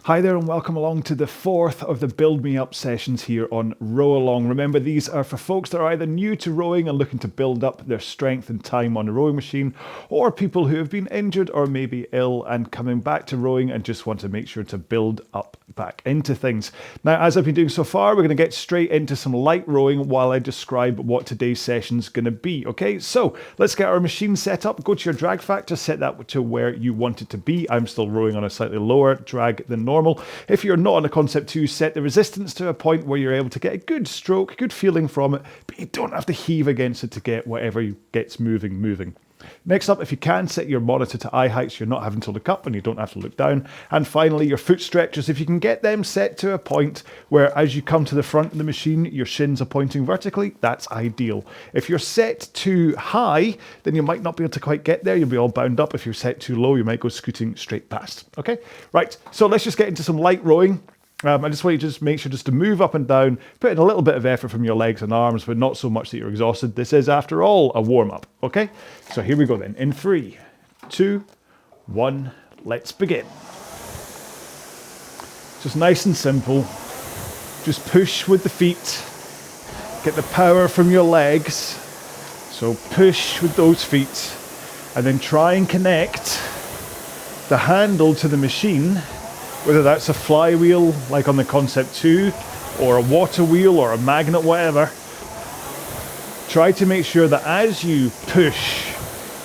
Hi there and welcome along to the fourth of the Build Me Up sessions here on RowAlong. Remember, these are for folks that are either new to rowing and looking to build up their strength and time on a rowing machine, or people who have been injured or maybe ill and coming back to rowing and just want to make sure to build up back into things. Now, as I've been doing so far, we're going to get straight into some light rowing while I describe what today's session's going to be. Okay, so let's get our machine set up. Go to your drag factor, set that to where you want it to be. I'm still rowing on a slightly lower drag than normal. If you're not on a Concept 2, set the resistance to a point where you're able to get a good stroke, good feeling from it, but you don't have to heave against it to get whatever gets moving. Next up, if you can, set your monitor to eye height so you're not having to look up and you don't have to look down. And finally, your foot stretchers, if you can get them set to a point where as you come to the front of the machine, your shins are pointing vertically, that's ideal. If you're set too high, then you might not be able to quite get there. You'll be all bound up. If you're set too low, you might go scooting straight past. Okay, right, so let's just get into some light rowing. I just want you to just make sure just to move up and down, put in a little bit of effort from your legs and arms, but not so much that you're exhausted. This is, after all, a warm-up, okay? So here we go then. In 3, 2, 1, let's begin. Just nice and simple. Just push with the feet. Get the power from your legs. So push with those feet. And then try and connect the handle to the machine, whether that's a flywheel like on the Concept 2 or a water wheel or a magnet, whatever. Try to make sure that as you push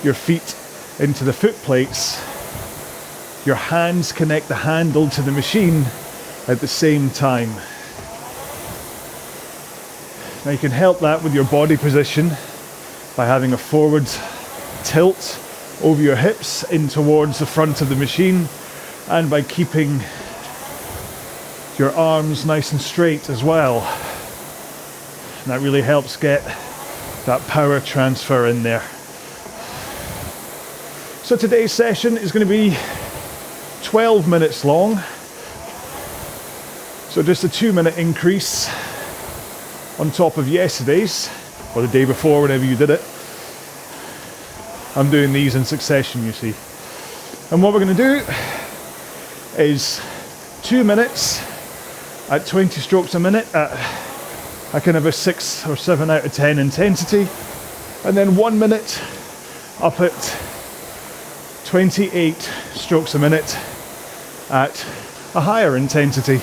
your feet into the foot plates, your hands connect the handle to the machine at the same time. Now you can help that with your body position by having a forward tilt over your hips in towards the front of the machine, and by keeping your arms nice and straight as well. And that really helps get that power transfer in there. So today's session is going to be 12 minutes long. So just a 2-minute increase on top of yesterday's, or the day before, whenever you did it. I'm doing these in succession, you see. And what we're going to do is 2 minutes at 20 strokes a minute at a kind of a 6 or 7 out of 10 intensity, and then 1 minute up at 28 strokes a minute at a higher intensity.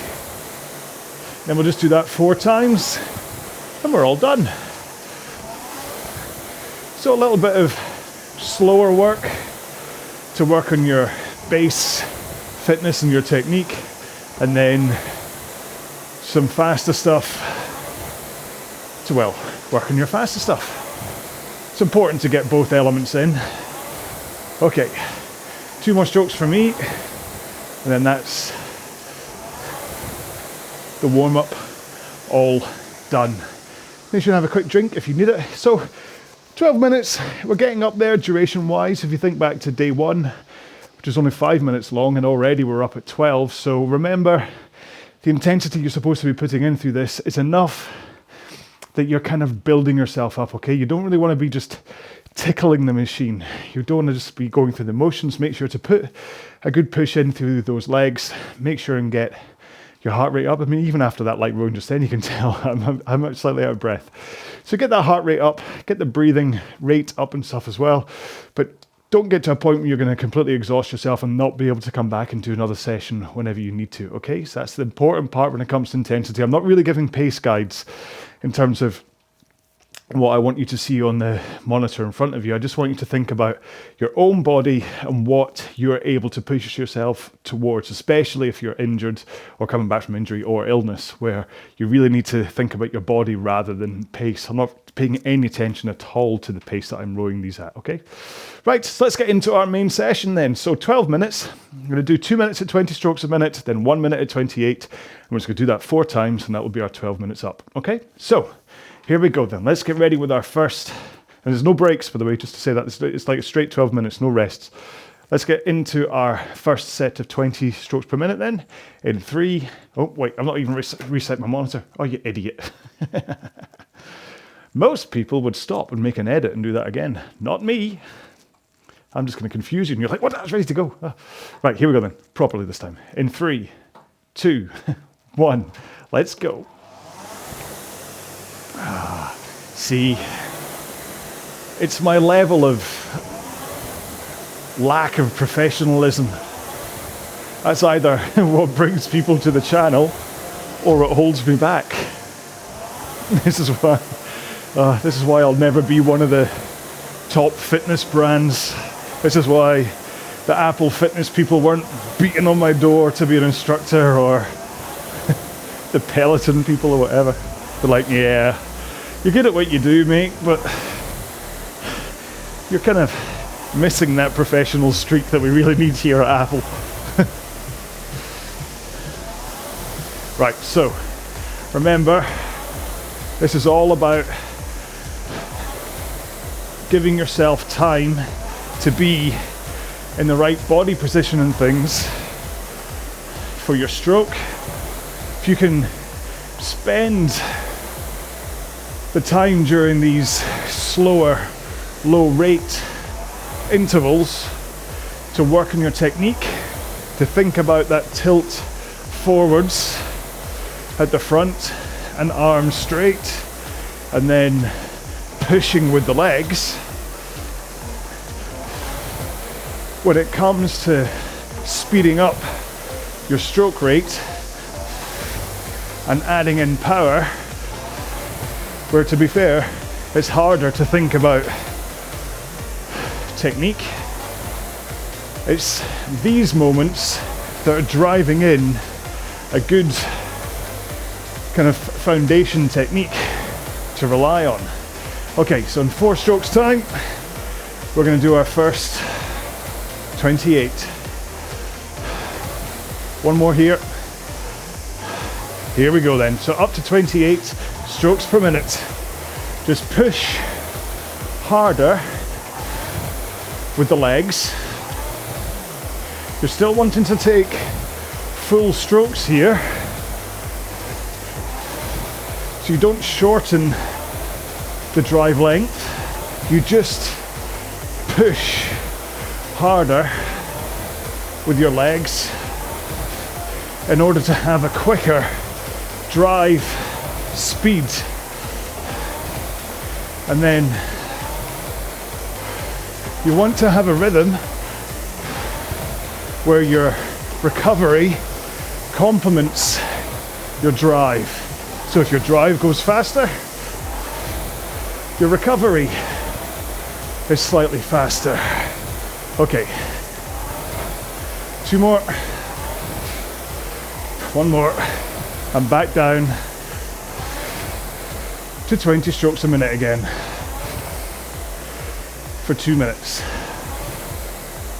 Then we'll just do that 4 times and we're all done. So a little bit of slower work to work on your base fitness and your technique, and then some faster stuff to, well, work on your faster stuff. It's important to get both elements in. Okay, 2 more strokes for me, and then that's the warm-up all done. You should have a quick drink if you need it. So 12 minutes, we're getting up there duration wise. If you think back to day 1, which is only 5 minutes long, and already we're up at 12. So remember, the intensity you're supposed to be putting in through this is enough that you're kind of building yourself up, okay? You don't really want to be just tickling the machine. You don't want to just be going through the motions. Make sure to put a good push in through those legs. Make sure and get your heart rate up. I mean, even after that light rowing just then, you can tell I'm slightly out of breath. So get that heart rate up, get the breathing rate up and stuff as well. But don't get to a point where you're going to completely exhaust yourself and not be able to come back and do another session whenever you need to, okay? So that's the important part when it comes to intensity. I'm not really giving pace guides in terms of what I want you to see on the monitor in front of you. I just want you to think about your own body and what you're able to push yourself towards, especially if you're injured or coming back from injury or illness, where you really need to think about your body rather than pace. I'm not paying any attention at all to the pace that I'm rowing these at, okay? Right, so let's get into our main session then. So 12 minutes. I'm going to do 2 minutes at 20 strokes a minute, then 1 minute at 28. And we're just going to do that 4 times, and that will be our 12 minutes up, okay? So here we go then. Let's get ready with our first, and there's no breaks, by the way, just to say that. It's like a straight 12 minutes, no rests. Let's get into our first set of 20 strokes per minute then. In 3, oh wait, I'm not even reset my monitor. Oh, you idiot. Most people would stop and make an edit and do that again. Not me. I'm just going to confuse you and you're like, what? That's ready to go. Oh. Right, here we go then. Properly this time. In 3, 2, 1. Let's go. See, it's my level of lack of professionalism. That's either what brings people to the channel or it holds me back. This is why I'll never be one of the top fitness brands. This is why the Apple Fitness people weren't beating on my door to be an instructor, or the Peloton people or whatever. They're like, yeah, you're good at what you do, mate, but you're kind of missing that professional streak that we really need here at Apple. Right, so remember, this is all about giving yourself time to be in the right body position and things for your stroke. If you can spend the time during these slower, low rate intervals to work on your technique, to think about that tilt forwards at the front and arms straight, and then pushing with the legs. When it comes to speeding up your stroke rate and adding in power, where to be fair, it's harder to think about technique. It's these moments that are driving in a good kind of foundation technique to rely on. Okay, so in 4 strokes time, we're going to do our first 28. One more here. Here we go then. So up to 28 strokes per minute. Just push harder with the legs. You're still wanting to take full strokes here, so you don't shorten the drive length. You just push harder with your legs in order to have a quicker drive speed. And then you want to have a rhythm where your recovery complements your drive. So if your drive goes faster, your recovery is slightly faster. Okay, 2 more, 1 more, and back down to 20 strokes a minute again for 2 minutes.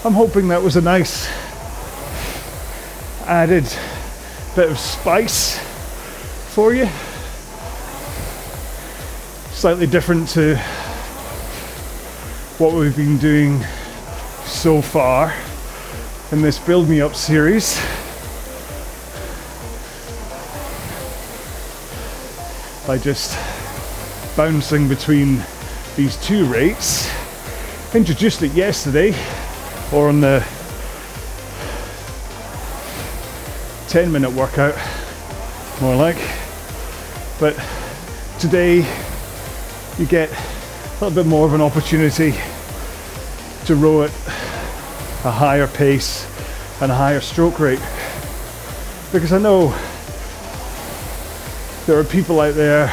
I'm hoping that was a nice added bit of spice for you. Slightly different to what we've been doing so far in this Build Me Up series. By just bouncing between these 2 rates. Introduced it yesterday, or on the 10-minute workout, more like. But today you get a little bit more of an opportunity to row at a higher pace and a higher stroke rate. Because I know there are people out there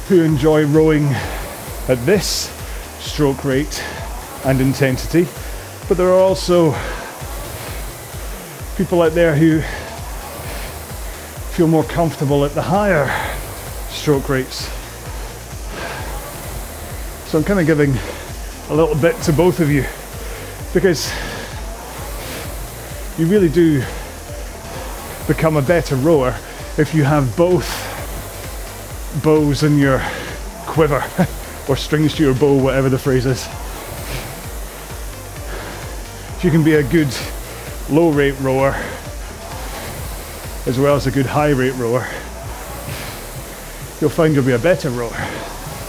who enjoy rowing at this stroke rate and intensity, but there are also people out there who feel more comfortable at the higher stroke rates. So I'm kind of giving a little bit to both of you, because you really do become a better rower if you have both bows in your quiver, or strings to your bow, whatever the phrase is. If you can be a good low rate rower as well as a good high rate rower, you'll find you'll be a better rower.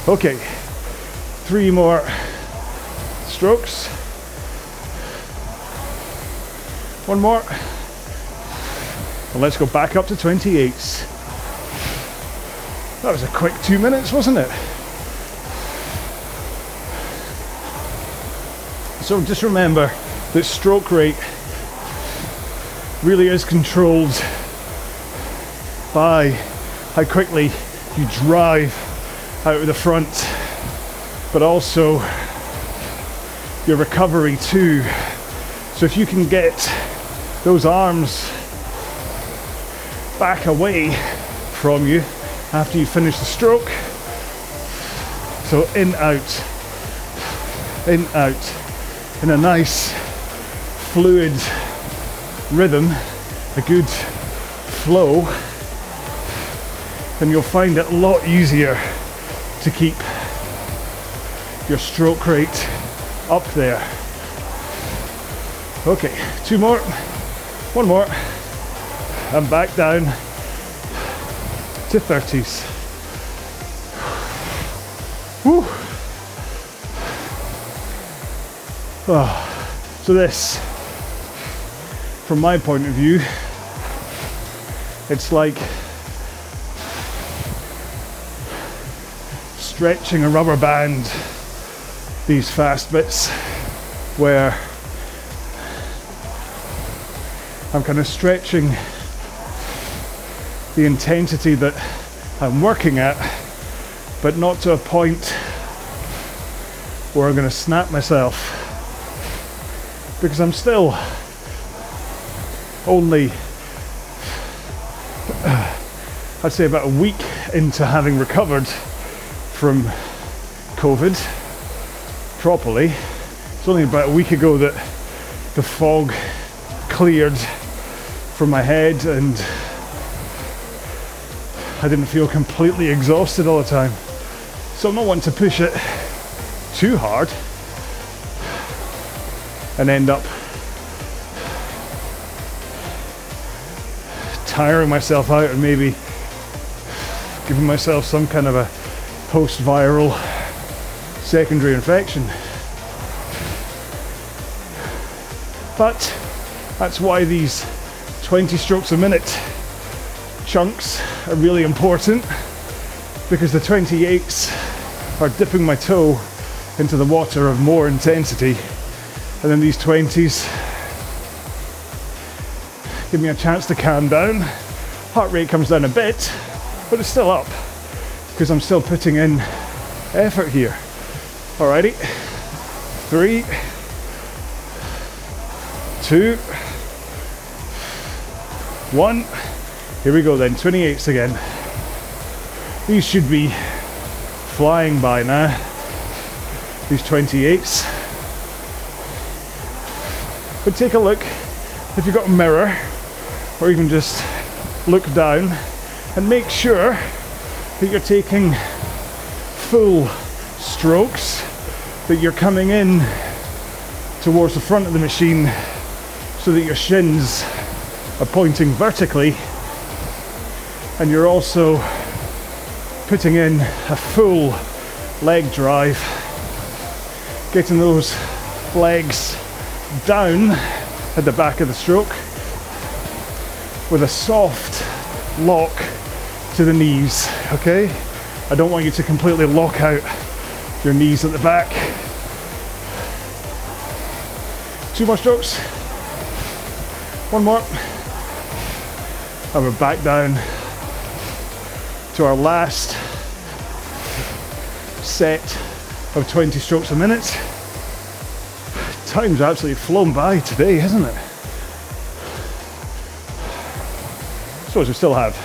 Okay, 3 more strokes. 1 more, And let's go back up to 28s. That was a quick 2 minutes, wasn't it? So just remember that stroke rate really is controlled by how quickly you drive out of the front, but also your recovery too. So if you can get those arms back away from you after you finish the stroke, so in, out, in a nice fluid rhythm, a good flow, then you'll find it a lot easier to keep your stroke rate up there. Okay, 2 more, 1 more, and back down to 30s. Whew. Oh, so this, from my point of view, it's like stretching a rubber band, these fast bits, where I'm kind of stretching the intensity that I'm working at, but not to a point where I'm going to snap myself, because I'm still only, I'd say, about a week into having recovered from COVID properly. It's only about a week ago that the fog cleared from my head and I didn't feel completely exhausted all the time. So I'm not wanting to push it too hard and end up tiring myself out and maybe giving myself some kind of a post-viral secondary infection. But that's why these 20 strokes a minute chunks are really important, because the 28s are dipping my toe into the water of more intensity, and then these 20s give me a chance to calm down. Heart rate comes down a bit, but it's still up because I'm still putting in effort here. Alrighty, 3, 2, 1. Here we go then, 28s again. These should be flying by now, these 28s. But take a look, if you've got a mirror, or even just look down and make sure that you're taking full strokes, that you're coming in towards the front of the machine so that your shins are pointing vertically, and you're also putting in a full leg drive, getting those legs down at the back of the stroke with a soft lock to the knees, okay? I don't want you to completely lock out your knees at the back. 2 more strokes. 1 more. And we're back down to our last set of 20 strokes a minute. Time's absolutely flown by today, hasn't it? I suppose we still have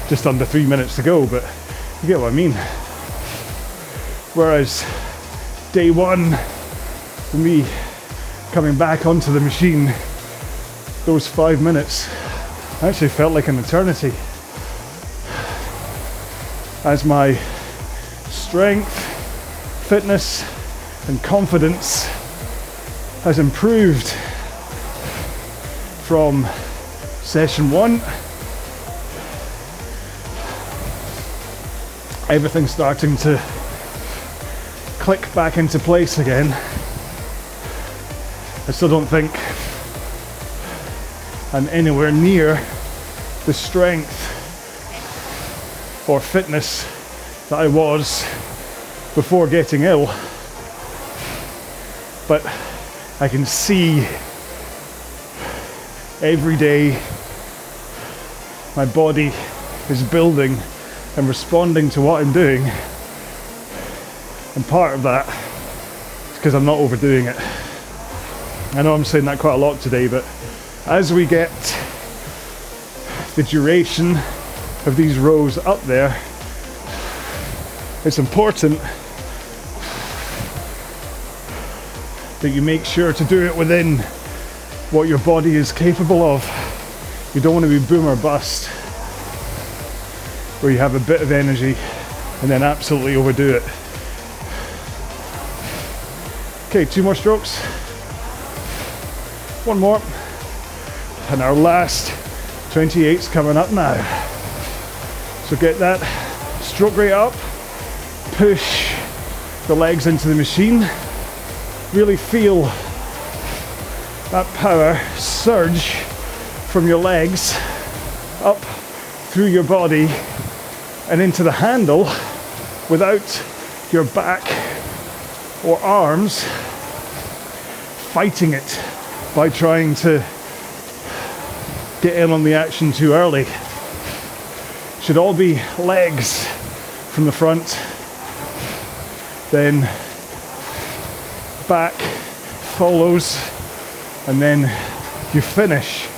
just under 3 minutes to go, but you get what I mean. Whereas day one, for me coming back onto the machine, those 5 minutes actually felt like an eternity. As my strength, fitness, and confidence has improved from session 1, everything's starting to click back into place again. I still don't think I'm anywhere near the strength or fitness that I was before getting ill. But I can see every day my body is building and responding to what I'm doing. And part of that is because I'm not overdoing it. I know I'm saying that quite a lot today, but as we get the duration of these rows up there, it's important that you make sure to do it within what your body is capable of. You don't want to be boom or bust, where you have a bit of energy and then absolutely overdo it. Okay, 2 more strokes. 1 more. And our last 28's coming up now. So get that stroke rate up, push the legs into the machine, really feel that power surge from your legs up through your body and into the handle without your back or arms fighting it by trying to get in on the action too early. Should all be legs from the front, then back follows, and then you finish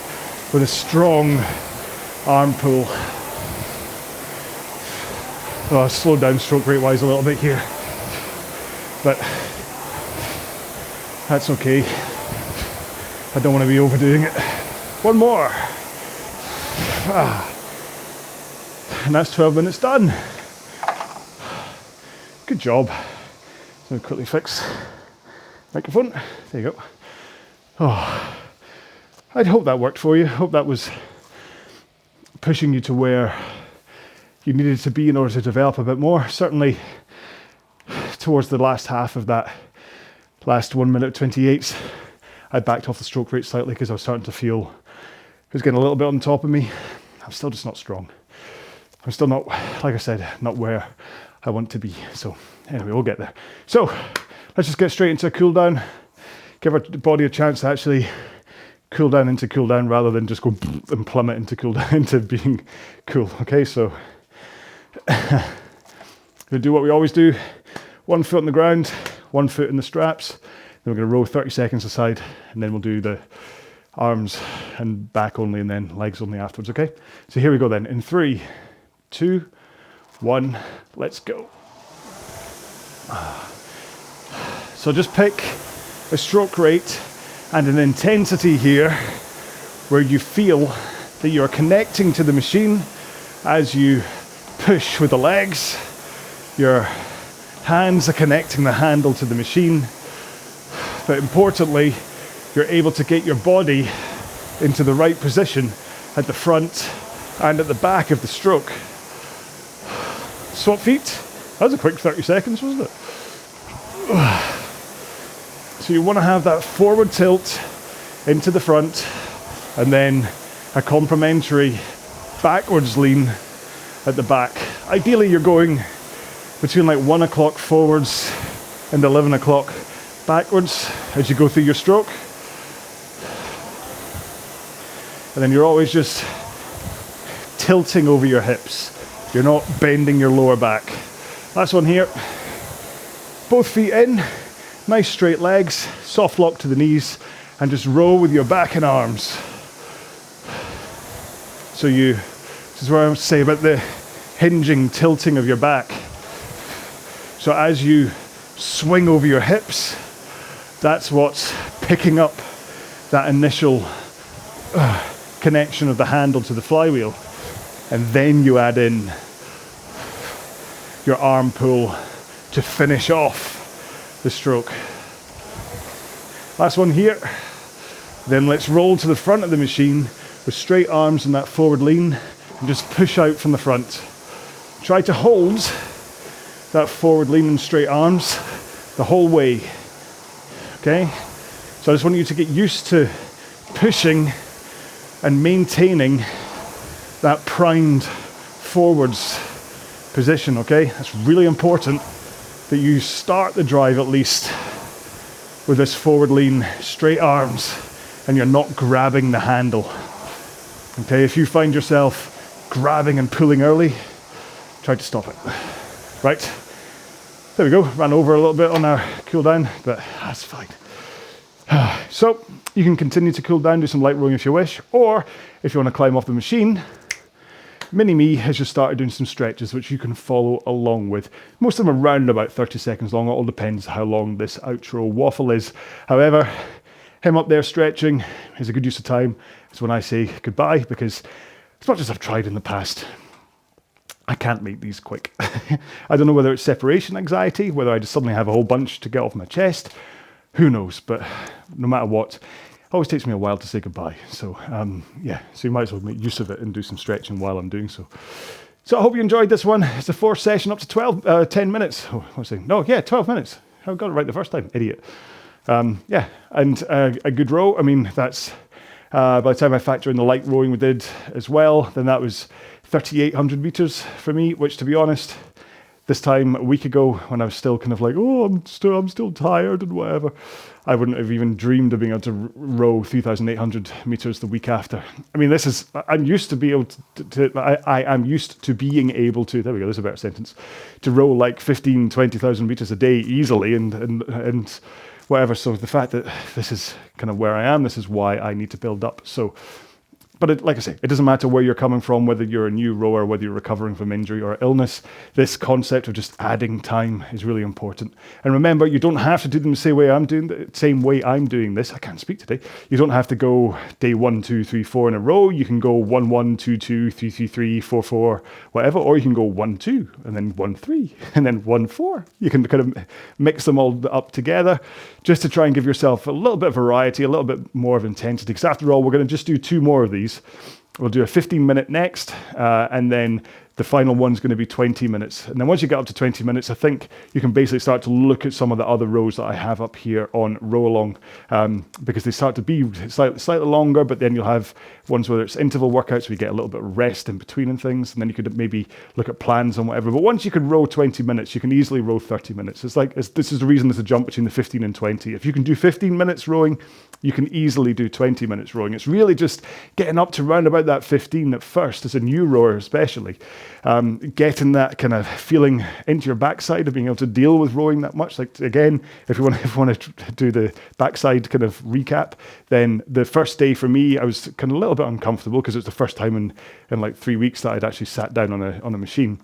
with a strong arm pull. Oh, I slowed down stroke rate wise a little bit here, but that's okay. I don't want to be overdoing it. 1 more. And that's 12 minutes done. Good job. So quickly fix microphone. There you go. Oh, I'd hope that worked for you. Hope that was pushing you to where you needed to be in order to develop a bit more. Certainly towards the last half of that last 1 minute 28, I backed off the stroke rate slightly because I was starting to feel it was getting a little bit on top of me. I'm still just not strong. I'm still not, like I said, not where I want to be. So anyway, we'll get there. So let's just get straight into a cool down. Give our body a chance to actually cool down into cool down rather than just go and plummet into cool down into being cool. Okay, so we'll do what we always do. 1 foot on the ground, 1 foot in the straps. Then we're going to row 30 seconds aside, and then we'll do the arms and back only, and then legs only afterwards. Okay, so here we go then. In 3, 2, 1, let's go. So just pick a stroke rate and an intensity here where you feel that you're connecting to the machine as you push with the legs. Your hands are connecting the handle to the machine, but importantly, you're able to get your body into the right position at the front and at the back of the stroke. Swap feet. That was a quick 30 seconds, wasn't it? So you want to have that forward tilt into the front and then a complementary backwards lean at the back. Ideally you're going between like 1 o'clock forwards and 11 o'clock backwards as you go through your stroke. And then you're always just tilting over your hips. You're not bending your lower back. Last one here. Both feet in, nice straight legs, soft lock to the knees, and just row with your back and arms. So this is where I say about the hinging, tilting of your back. So as you swing over your hips, that's what's picking up that initial connection of the handle to the flywheel. And then you add in your arm pull to finish off the stroke. Last one here. Then let's roll to the front of the machine with straight arms and that forward lean and just push out from the front. Try to hold that forward lean and straight arms the whole way. Okay? So I just want you to get used to pushing and maintaining that primed forwards position, okay? It's really important that you start the drive at least with this forward lean, straight arms, and you're not grabbing the handle. Okay, if you find yourself grabbing and pulling early, try to stop it. Right, there we go. Ran over a little bit on our cool down, but that's fine. So you can continue to cool down, do some light rowing if you wish, or if you want to climb off the machine, Mini-Me has just started doing some stretches which you can follow along with. Most of them are around about 30 seconds long. It all depends how long this outro waffle is. However, him up there stretching is a good use of time. It's when I say goodbye, because as much as I've tried in the past, I can't make these quick. I don't know whether it's separation anxiety, whether I just suddenly have a whole bunch to get off my chest. Who knows? But no matter what, always takes me a while to say goodbye. So yeah, so you might as well make use of it and do some stretching while I'm doing so. So I hope you enjoyed this one. It's a 4th session up to 10 minutes. Oh, what was I saying? No, yeah, 12 minutes. I got it right the first time, idiot. Yeah, and a good row. I mean, that's, by the time I factor in the light rowing we did as well, then that was 3,800 meters for me, which to be honest, this time a week ago when I was still kind of like, oh, I'm still tired and whatever, I wouldn't have even dreamed of being able to row 3,800 meters the week after. I mean, I'm used to be able I am used to being able to, there we go, there's a better sentence, to row like 15, 20,000 meters a day easily and whatever. So the fact that this is kind of where I am, this is why I need to build up. So, but like I say, it doesn't matter where you're coming from, whether you're a new rower, whether you're recovering from injury or illness. This concept of just adding time is really important. And remember, you don't have to do them the same way I'm doing this. I can't speak today. You don't have to go day 1, 2, 3, 4 in a row. You can go 1, 1, 2, 2, 3, 3, 3, 4, 4, whatever. Or you can go 1, 2, and then 1, 3, and then 1, 4. You can kind of mix them all up together just to try and give yourself a little bit of variety, a little bit more of intensity. Because after all, we're going to just do 2 more of these. We'll do a 15-minute next, and then the final one's going to be 20 minutes. And then once you get up to 20 minutes, I think you can basically start to look at some of the other rows that I have up here on RowAlong, because they start to be slightly longer, but then you'll have ones where it's interval workouts, where you get a little bit of rest in between and things, and then you could maybe look at plans and whatever. But once you can row 20 minutes, you can easily row 30 minutes. This is the reason there's a jump between the 15 and 20. If you can do 15 minutes rowing, you can easily do 20 minutes rowing. It's really just getting up to round about that 15 at first, as a new rower especially. Getting that kind of feeling into your backside of being able to deal with rowing that much. Like, again, if you want to do the backside kind of recap, then the first day for me, I was kind of a little bit uncomfortable because it was the first time in like 3 weeks that I'd actually sat down on a machine.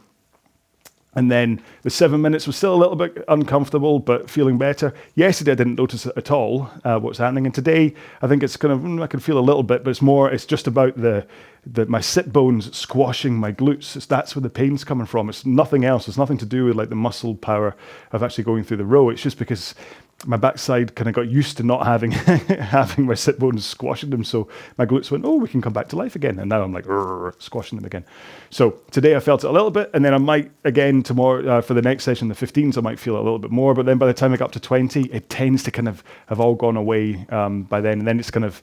And then the 7 minutes was still a little bit uncomfortable, but feeling better. Yesterday, I didn't notice it at all, what's happening. And today, I think it's kind of, I can feel a little bit, but it's just about my sit bones squashing my glutes. That's where the pain's coming from. It's nothing else. It's nothing to do with like the muscle power of actually going through the row. It's just because my backside kind of got used to not having my sit bones squashing them. So my glutes went, oh, we can come back to life again. And now I'm like, squashing them again. So today I felt it a little bit, and then I might again tomorrow for the next session, the 15s, I might feel it a little bit more. But then by the time I get up to 20, it tends to kind of have all gone away by then. And then it's kind of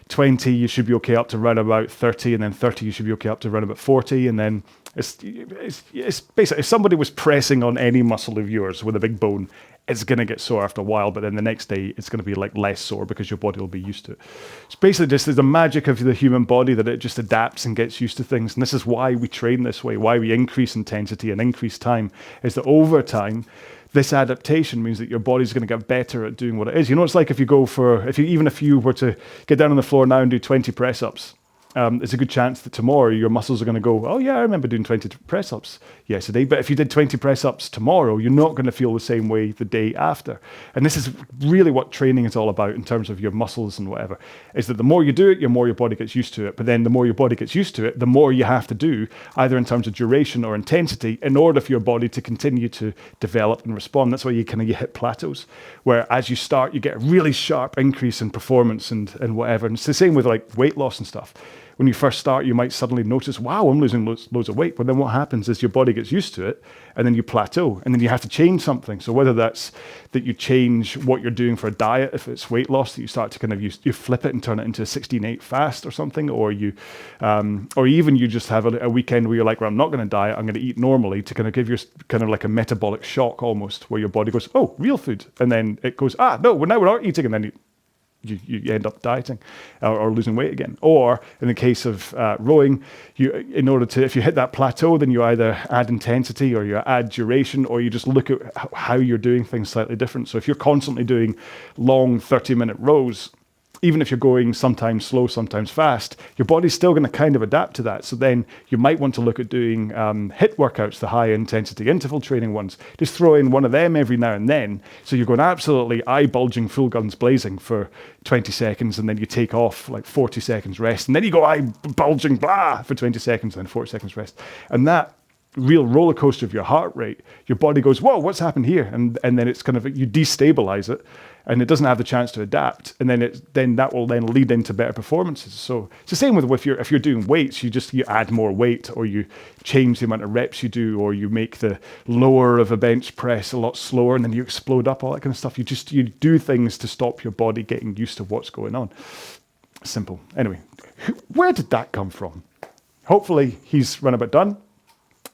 20, you should be okay up to around about 30, and then 30, you should be okay up to around about 40, and then it's basically, if somebody was pressing on any muscle of yours with a big bone, it's going to get sore after a while, but then the next day it's going to be like less sore because your body will be used to it. It's basically just the magic of the human body that it just adapts and gets used to things. And this is why we train this way, why we increase intensity and increase time, is that over time, this adaptation means that your body's going to get better at doing what it is. You know, it's like if you were to get down on the floor now and do 20 press-ups, there's a good chance that tomorrow your muscles are going to go, oh yeah, I remember doing 20 press-ups yesterday. But if you did 20 press-ups tomorrow, you're not going to feel the same way the day after. And this is really what training is all about in terms of your muscles and whatever, is that the more you do it, the more your body gets used to it. But then the more your body gets used to it, the more you have to do, either in terms of duration or intensity, in order for your body to continue to develop and respond. That's why you hit plateaus, where as you start, you get a really sharp increase in performance and whatever. And it's the same with like weight loss and stuff. when you first start, you might suddenly notice, wow, I'm losing loads of weight. But then what happens is your body gets used to it, and then you plateau, and then you have to change something. So whether that's that you change what you're doing for a diet, if it's weight loss, that you start to kind of you flip it and turn it into a 16/8 fast or something, or even you just have a weekend where you're like, well, I'm not going to diet, I'm going to eat normally, to kind of give you kind of like a metabolic shock almost, where your body goes, oh, real food, and then it goes, no, well, now we're not eating, and then you end up dieting or losing weight again. Or in the case of rowing, if you hit that plateau, then you either add intensity or you add duration, or you just look at how you're doing things slightly different. So if you're constantly doing long 30-minute rows, even if you're going sometimes slow, sometimes fast, your body's still going to kind of adapt to that. So then you might want to look at doing HIIT workouts, the high intensity interval training ones. Just throw in one of them every now and then. So you're going absolutely eye bulging, full guns blazing for 20 seconds, and then you take off like 40 seconds rest. And then you go eye bulging, blah, for 20 seconds, and then 40 seconds rest. And that real roller coaster of your heart rate, your body goes, whoa, what's happened here? And then it's kind of, you destabilize it, and it doesn't have the chance to adapt, and then that will then lead into better performances. So it's the same with if you're doing weights, you add more weight, or you change the amount of reps you do, or you make the lower of a bench press a lot slower, and then you explode up, all that kind of stuff. You do things to stop your body getting used to what's going on. Simple. Anyway, where did that come from? Hopefully he's run about done.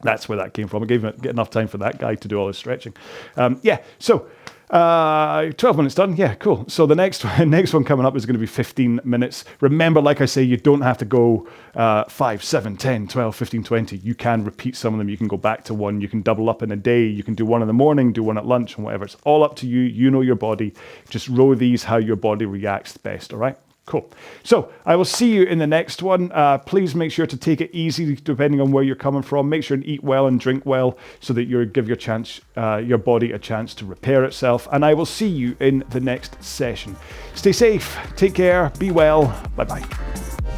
That's where that came from. I gave him enough time for that guy to do all his stretching. So 12 minutes done. Yeah, cool. So the next one coming up is going to be 15 minutes. Remember, like I say, you don't have to go 5, 7, 10, 12, 15, 20. You can repeat some of them. You can go back to one. You can double up in a day. You can do one in the morning, do one at lunch, and whatever. It's all up to you. You know your body. Just row these how your body reacts best, all right? Cool. So I will see you in the next one. Please make sure to take it easy depending on where you're coming from. Make sure and eat well and drink well so that you give your body a chance to repair itself. And I will see you in the next session. Stay safe. Take care. Be well. Bye-bye.